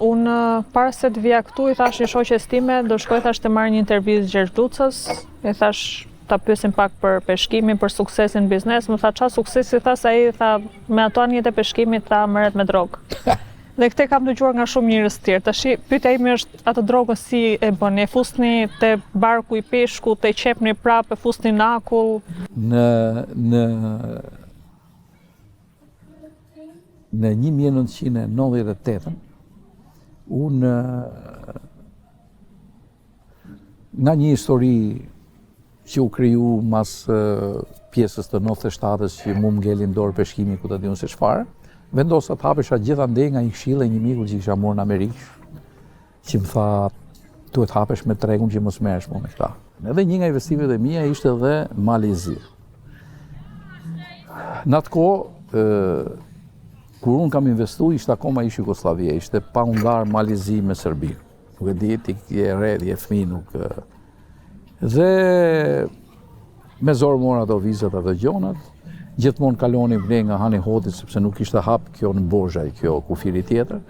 unë para se të vija këtu, i thash një shoqes time, do shkoj thash të marrë një intervistë Gjergj Lucës, i thash ta pyesim pak për peshkimin, për suksesin në biznes, më tha qa suksesi, tha se ai tha me ato anjet e peshkimit tha merret me drogë. Dhe këtë kam dëgjuar nga shumë njerëz të tjerë. Tash pyetja ime është atë drogën si e bëni? E fusni te barku i peshkut, e qepni prapë, e fusni në akull? Në 1998 unë nga një histori që u kriju mas pjesës të 97-s që mu më ngelin dorë peshkimi ku të di unë se çfarë, vendosa të hapesha gjithandej nga një këshillë e një miku që kisha morë në Amerikë, që më tha, duhet hapesh me tregun që mos merresh më me këta. Edhe një nga investimet e mia ishte edhe Malezi. Në atë kohë, kur unë kam investu, ishte akoma ish Jugoslavia, ishte pa u ndarë Malezi me Serbi. Nuk e di, ti je re, je fëmijë, nuk... Dhe me zorë morë ato vizat ato gjonat, gjithmonë kalonim ne nga hani hodit, sepse nuk ishte hap kjo në Bozhaj, kjo kufiri tjetër.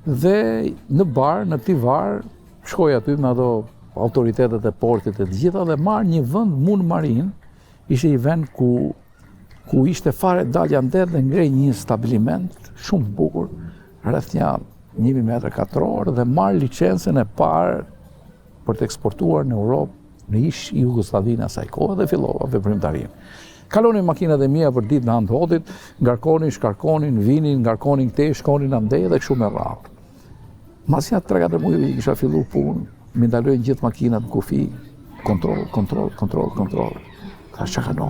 Dhe në bar, në këtij var, shkoj aty me ato autoritetet e portit e të gjitha dhe marr një vend mund marin, ishte një vend ku ishte fare dalja ndet dhe ngrej një stabiliment shumë bukur, rreth një 1000 metra katror dhe marr licencën e parë për të eksportuar në Europë, në ish Jugosllavinë asaj kohë dhe fillova veprimtarinë. Kalonin makinat e mia për ditë në anë të hodit, ngarkonin, shkarkonin, vinin, ngarkonin këtej, shkonin andej dhe kështu me radhë. Masi atë 3-4 muajve kisha fillu punë, më ndalojnë gjithë makinat në kufi, kontroll. Tha çka kanë?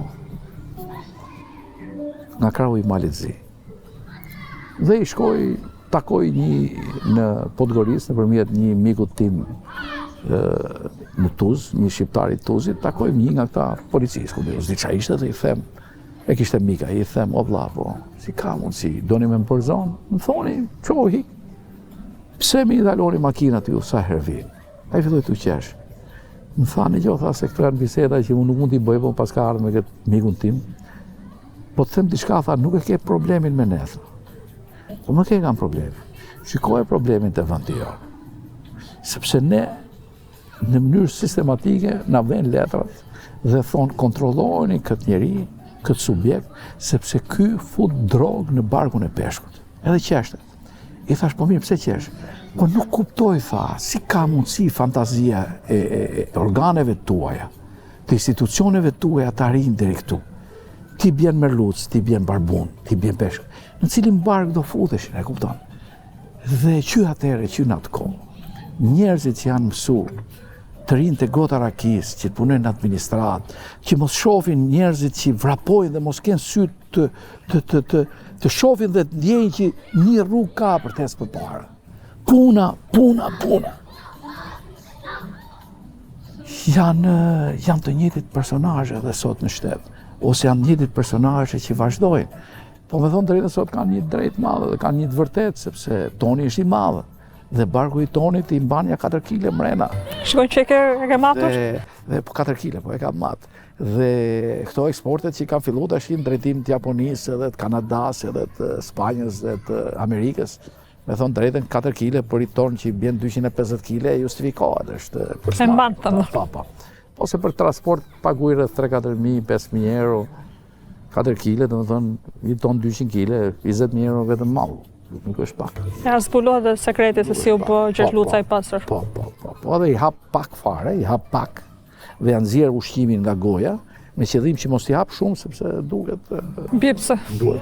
Nga krahu i Malezi. Dhe i shkoj, takoj në Podgoricë nëpërmjet një miku tim në Tuzë, një shqiptar i Tuzit, takojmë një nga këta policisë, ku s'di qa ishte dhe i them, e kishte mika, i them, o vlla, po, si ka mundsi, doni me më përzon? Më thoni, qohi, pse mi daloni makinat ju sa herë vinë? A i filloj të qesh. Më thani jo, tha se këto janë biseda që unë nuk mund t'i bëj, po pas ka ardhur me këtë mikun tim, po të them diçka, tha, nuk e ke problemin me ne, po nuk e kam problemin. Shikoj problemin të vendi jo. Sepse ne në mënyrë sistematike na vënë letrat dhe thonë kontrollojeni këtë njeri, këtë subjekt, sepse ky fut drogë në barkun e peshkut. Edhe qeshte. I thash, po mirë, pse qesh? Po nuk kuptoj, tha, si ka mundësi fantazia e organeve tuaja, të institucioneve tuaja të arrijnë deri këtu. Ti bjen merluc, ti bjen barbun, ti bjen peshk. Në cilin bark do futeshin, e kupton? Dhe që atëherë, që në atë kohë, njerëzit që janë mësuar, të rinë të gota rakis, që të punojnë në administrat, që mos shohin njerëzit që vrapojnë dhe mos kenë sy të shohin dhe të ndjejnë që një rrugë ka për të ecë përpara. Puna. Janë të njëjtit personazhe dhe sot në shtet, ose janë njëjtit personazhe që vazhdojnë. Po me thonë drejtën sot kanë një drejt madhe dhe kanë një të vërtet, sepse toni është i madhe. Dhe barku i tonit i mban ja 4 kg mrena. Shkon që e ke matur? Dhe po 4 kg, po e ka mat. Dhe këto eksportet që kanë filluar tash në drejtim të Japonisë edhe të Kanadas edhe të Spanjës dhe të Amerikës. Me thonë drejtën 4 kg për i ton që i bjen 250 kg justifikohet, është për e mban të pa. Ose për transport paguaj rreth 3-4.000, 5.000 euro. 4 kg, domethënë një ton 200 kg, 20.000 euro vetëm mall. Nuk është pak. Ja zbulua dhe sekreti se si u bë Gjergj Luca i pasur. Po, dhe i hap pak fare, dhe janë nxjerr ushqimin nga goja, me qëllim që mos i hap shumë, sepse duket... Bjepse. Duhet.